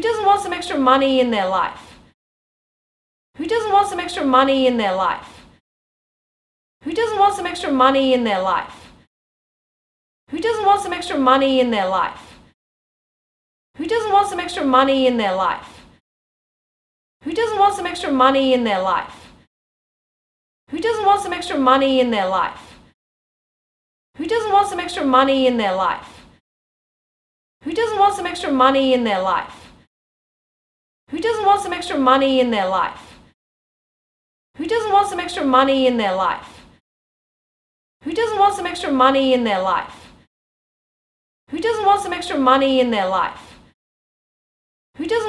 doesn't want some extra money in their life? Who doesn't want some extra money in their life? Who doesn't want some extra money in their life? Who doesn't want some extra money in their life? Who doesn't want some extra money in their life? Who doesn't want some extra money in their life? Who doesn't want some extra money in their life? Who doesn't want some extra money in their life? Who doesn't want some extra money in their life? Who doesn't want some extra money in their life? Who doesn't want some extra money in their life? Who doesn't want some extra money in their life? Who doesn't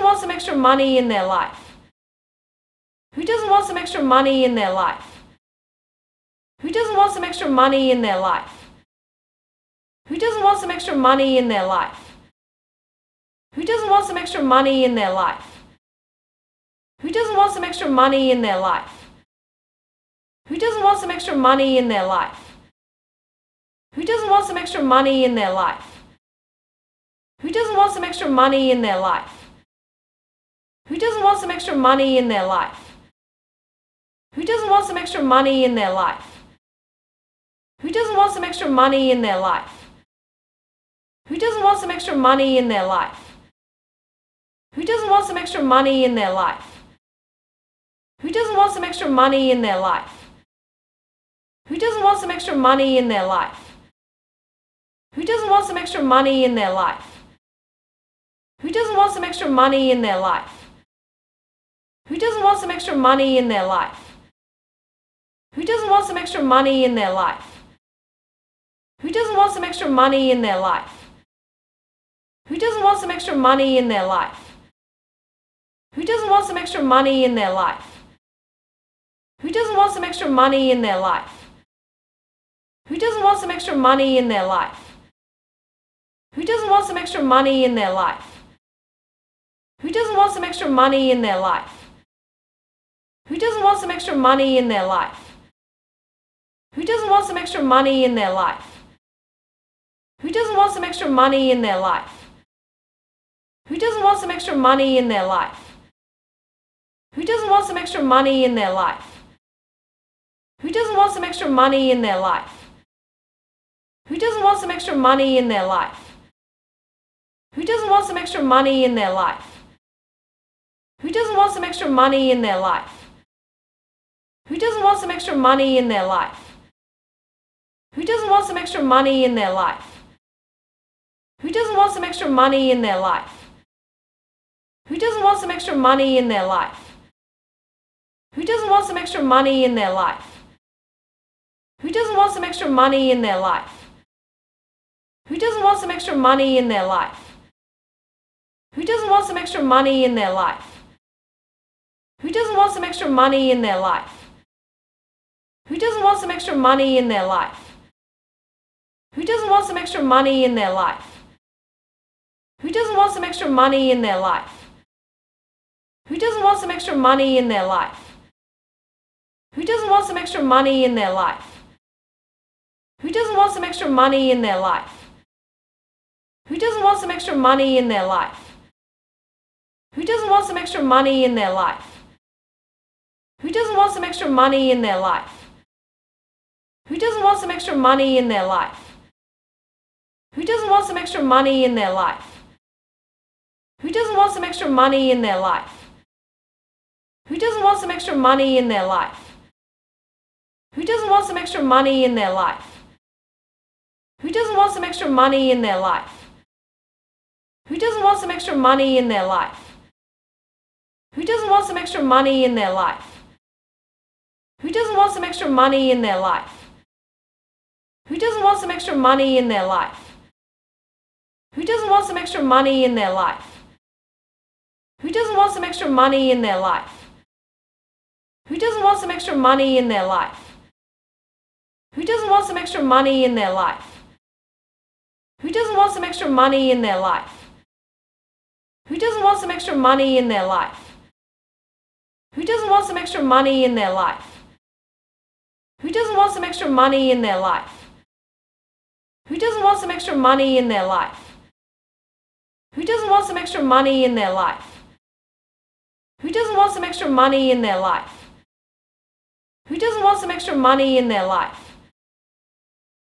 want some extra money in their life? Who doesn't want some extra money in their life? Who doesn't want some extra money in their life? Who doesn't want some extra money in their life? Who doesn't want some extra money in their life? Who doesn't want some extra money in their life? Who doesn't want some extra money in their life? Who doesn't want some extra money in their life? Who doesn't want some extra money in their life? Who doesn't want some extra money in their life? Who doesn't want some extra money in their life? Who doesn't want some extra money in their life? Who doesn't want some extra money in their life? Who doesn't want some extra money in their life? Who doesn't want some extra money in their life? Who doesn't want some extra money in their life? Who doesn't want some extra money in their life? Who doesn't want some extra money in their life? Who doesn't want some extra money in their life? Who doesn't want some extra money in their life? Who doesn't want some extra money in their life? Who doesn't want some extra money in their life? Who doesn't want some extra money in their life? Who doesn't want some extra money in their life? Who doesn't want some extra money in their life? Who doesn't want some extra money in their life? Who doesn't want some extra money in their life? Who doesn't want some extra money in their life? Who doesn't want some extra money in their life? Who doesn't want some extra money in their life? Who doesn't want some extra money in their life? Who doesn't want some extra money in their life? Who doesn't want some extra money in their life? Who doesn't want some extra money in their life? Who doesn't want some extra money in their life? Who doesn't want some extra money in their life? Who doesn't want some extra money in their life? Who doesn't want some extra money in their life? Who doesn't want some extra money in their life? Who doesn't want some extra money in their life? Who doesn't want some extra money in their life? Who doesn't want some extra money in their life? Who doesn't want some extra money in their life? Who doesn't want some extra money in their life? Who doesn't want some extra money in their life? Who doesn't want some extra money in their life? Who doesn't want some extra money in their life? Who doesn't want some extra money in their life? Who doesn't want some extra money in their life? Who doesn't want some extra money in their life? Who doesn't want some extra money in their life? Who doesn't want some extra money in their life? Who doesn't want some extra money in their life? Who doesn't want some extra money in their life? Who doesn't want some extra money in their life? Who doesn't want some extra money in their life? Who doesn't want some extra money in their life? Who doesn't want some extra money in their life? Who doesn't want some extra money in their life? Who doesn't want some extra money in their life? Who doesn't want some extra money in their life? Who doesn't want some extra money in their life? Who doesn't want some extra money in their life? Who doesn't want some extra money in their life? Who doesn't want some extra money in their life? Who doesn't want some extra money in their life? Who doesn't want some extra money in their life? Who doesn't want some extra money in their life? Who doesn't want some extra money in their life? Who doesn't want some extra money in their life? Who doesn't want some extra money in their life? Who doesn't want some extra money in their life? Who doesn't want some extra money in their life? Who doesn't want some extra money in their life? Who doesn't want some extra money in their life? Who doesn't want some extra money in their life? Who doesn't want some extra money in their life?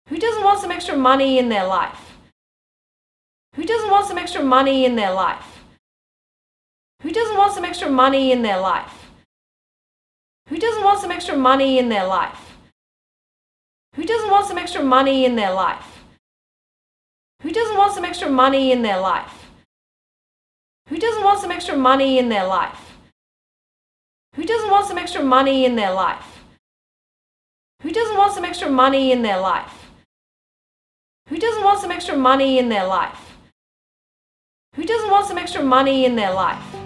Who doesn't want some extra money in their life? Who doesn't want some extra money in their life? Who doesn't want some extra money in their life? Who doesn't want some extra money in their life? Who doesn't want some extra money in their life? Who doesn't want some extra money in their life? Who doesn't want some extra money in their life? Who doesn't want some extra money in their life? Who doesn't want some extra money in their life? Who doesn't want some extra money in their life? Who doesn't want some extra money in their life?